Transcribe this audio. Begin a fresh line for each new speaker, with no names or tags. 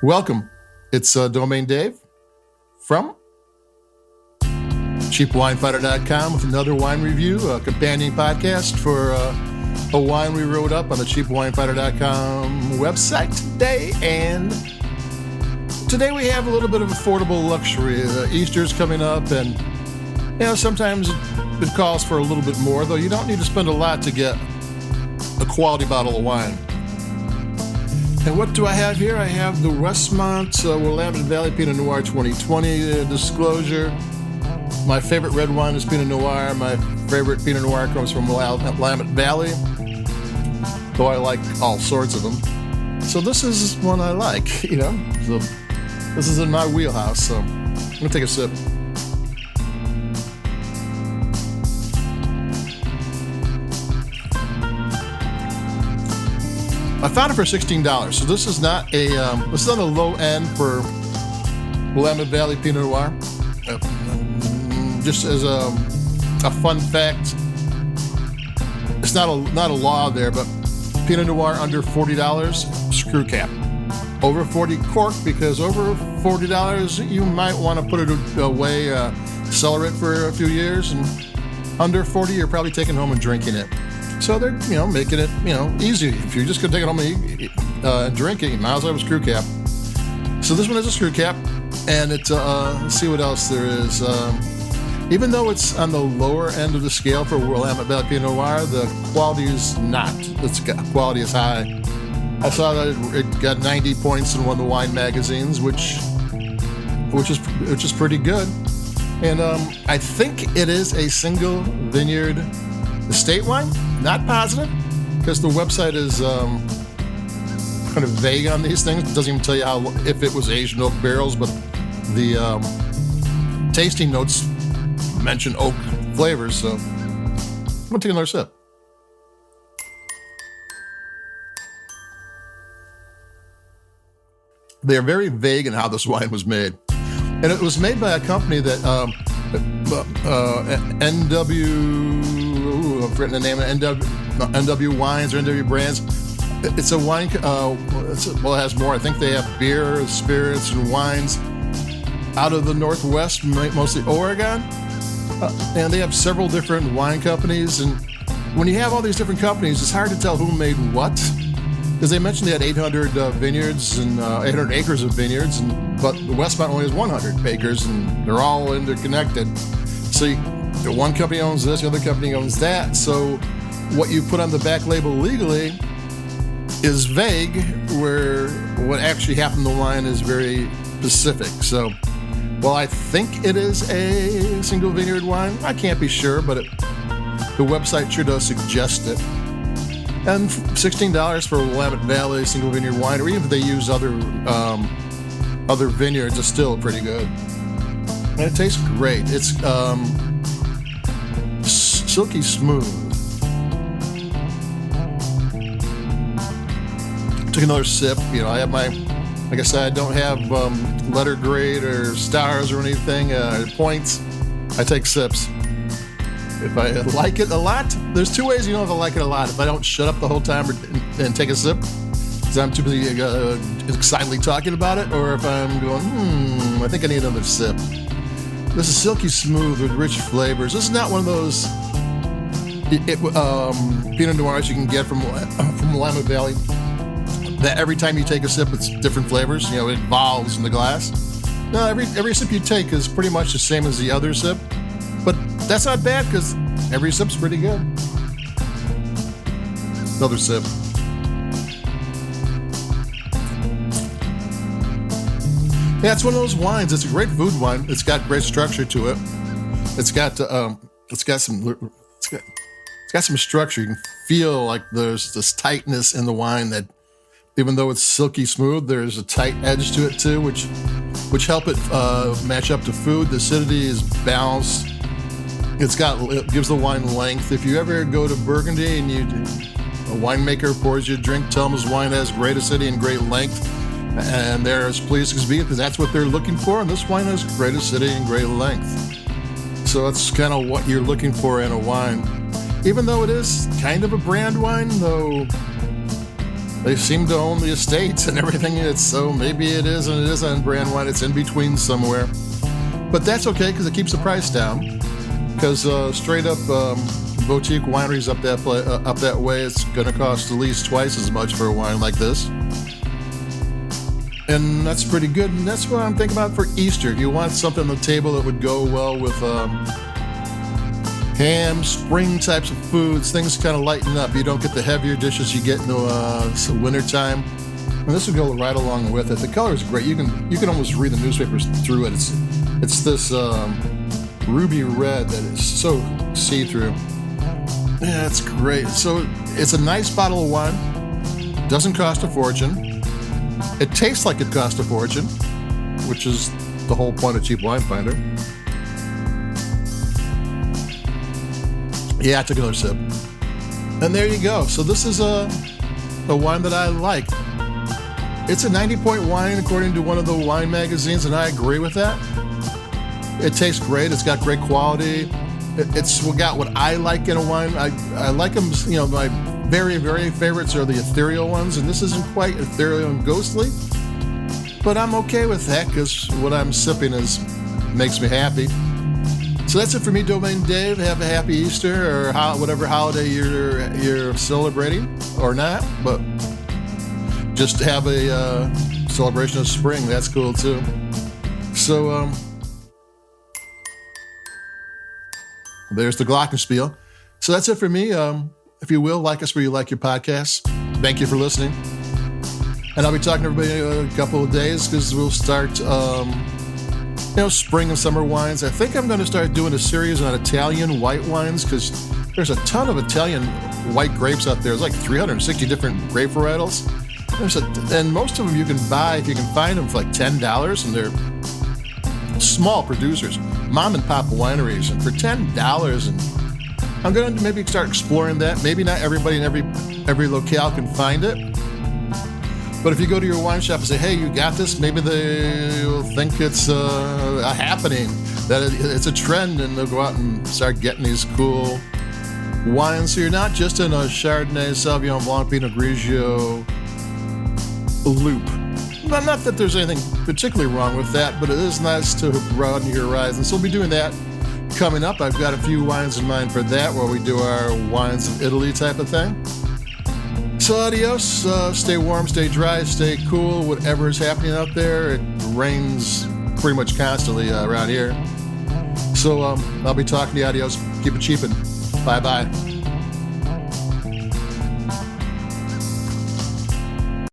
Welcome. It's Domain Dave from CheapWineFighter.com with another wine review, a companion podcast for a wine we wrote up on the CheapWineFighter.com website today. And today we have a little bit of affordable luxury. Easter's coming up, and sometimes it calls for a little bit more, though you don't need to spend a lot to get a quality bottle of wine. And what do I have here? I have the Westmount Willamette Valley Pinot Noir 2020 disclosure. My favorite red wine is Pinot Noir. My favorite Pinot Noir comes from Willamette Valley, though I like all sorts of them. So this is one I like, So this is in my wheelhouse, so I'm going to take a sip. I found it for $16, so this is not a low end for Willamette Valley Pinot Noir. Just as a fun fact, it's not a law there, but Pinot Noir under $40, screw cap. Over 40 cork, because over $40 you might want to put it away, cellar it for a few years, and under 40 you're probably taking home and drinking it. So they're, making it, easy. If you're just going to take it home and drink it, you might as well have a screw cap. So this one is a screw cap, and it's, let's see what else there is. Even though it's on the lower end of the scale for Willamette Valley Pinot Noir, the quality is not. Quality is high. I saw that it got 90 points in one of the wine magazines, which is pretty good. And I think it is a single vineyard estate wine. Not positive, because the website is kind of vague on these things. It doesn't even tell you if it was aged in oak barrels, but the tasting notes mention oak flavors. So I'm gonna take another sip. They are very vague in how this wine was made, and it was made by a company that I've written the name of NW Wines or NW Brands. It's a wine, it has more. I think they have beer, spirits, and wines out of the Northwest, mostly Oregon. And they have several different wine companies. And when you have all these different companies, it's hard to tell who made what. Because they mentioned they had 800 vineyards and 800 acres of vineyards, but the Westmount only has 100 acres, and they're all interconnected. So one company owns this, the other company owns that. So what you put on the back label legally is vague, where what actually happened to the wine is very specific. So, well, I think it is a single vineyard wine. I can't be sure, but the website sure does suggest it. And $16 for Willamette Valley single vineyard wine, or even if they use other vineyards, it's still pretty good. And it tastes great. It's silky smooth. Took another sip. I have like I said, I don't have letter grade or stars or anything, points. I take sips. If I like it a lot, there's two ways if I like it a lot. If I don't shut up the whole time and take a sip, because I'm too busy excitedly talking about it, or if I'm going, I think I need another sip. This is silky smooth with rich flavors. This is not one of those Pinot Noirs you can get from Willamette Valley that every time you take a sip, it's different flavors. It evolves in the glass. No, every sip you take is pretty much the same as the other sip. But that's not bad, because every sip's pretty good. Another sip. Yeah, it's one of those wines. It's a great food wine. It's got great structure to it. It's got some structure. You can feel like there's this tightness in the wine that, even though it's silky smooth, there's a tight edge to it too, which help it match up to food. The acidity is balanced. It gives the wine length. If you ever go to Burgundy and a winemaker pours you a drink, tell them his wine has great acidity and great length, and they're as pleased as be, because that's what they're looking for. And this wine has great acidity and great length. So that's kind of what you're looking for in a wine. Even though it is kind of a brand wine, though They seem to own the estates and everything. So maybe it is and it isn't brand wine. It's in between somewhere. But that's okay because it keeps the price down. Because straight up boutique wineries up that way, it's going to cost at least twice as much for a wine like this. And that's pretty good. And that's what I'm thinking about for Easter. If you want something on the table that would go well with ham, spring types of foods, things kind of lighten up. You don't get the heavier dishes you get in the wintertime. And this would go right along with it. The color is great. You can almost read the newspapers through it. It's this ruby red that is so see-through. Yeah, it's great. So it's a nice bottle of wine. Doesn't cost a fortune. It tastes like it cost a fortune, which is the whole point of Cheap Wine Finder. Yeah, I took another sip. And there you go. So this is a wine that I like. It's a 90-point wine according to one of the wine magazines, and I agree with that. It tastes great. It's got great quality. It's got what I like in a wine. I like them, my very, very favorites are the ethereal ones, and this isn't quite ethereal and ghostly, but I'm okay with that because what I'm sipping makes me happy. So that's it for me, Domain Dave. Have a happy Easter or whatever holiday you're celebrating or not, but just have a celebration of spring. That's cool too. So there's the glockenspiel. So that's it for me. If you will, like us where you like your podcasts. Thank you for listening. And I'll be talking to everybody in a couple of days because we'll start spring and summer wines. I think I'm going to start doing a series on Italian white wines because there's a ton of Italian white grapes out there. There's like 360 different grape varietals. And most of them you can buy, if you can find them, for like $10, and they're small producers, mom and pop wineries, and for $10. And I'm going to maybe start exploring that. Maybe not everybody in every locale can find it. But if you go to your wine shop and say, hey, you got this, maybe they'll think it's a happening, that it's a trend, and they'll go out and start getting these cool wines. So you're not just in a Chardonnay, Sauvignon Blanc, Pinot Grigio loop. Not that there's anything particularly wrong with that, but it is nice to broaden your horizons. So we'll be doing that coming up. I've got a few wines in mind for that, where we do our wines of Italy type of thing. So adios, stay warm, stay dry, stay cool, whatever is happening out there. It rains pretty much constantly around here. So I'll be talking to you. Adios, keep it cheapin'. Bye-bye.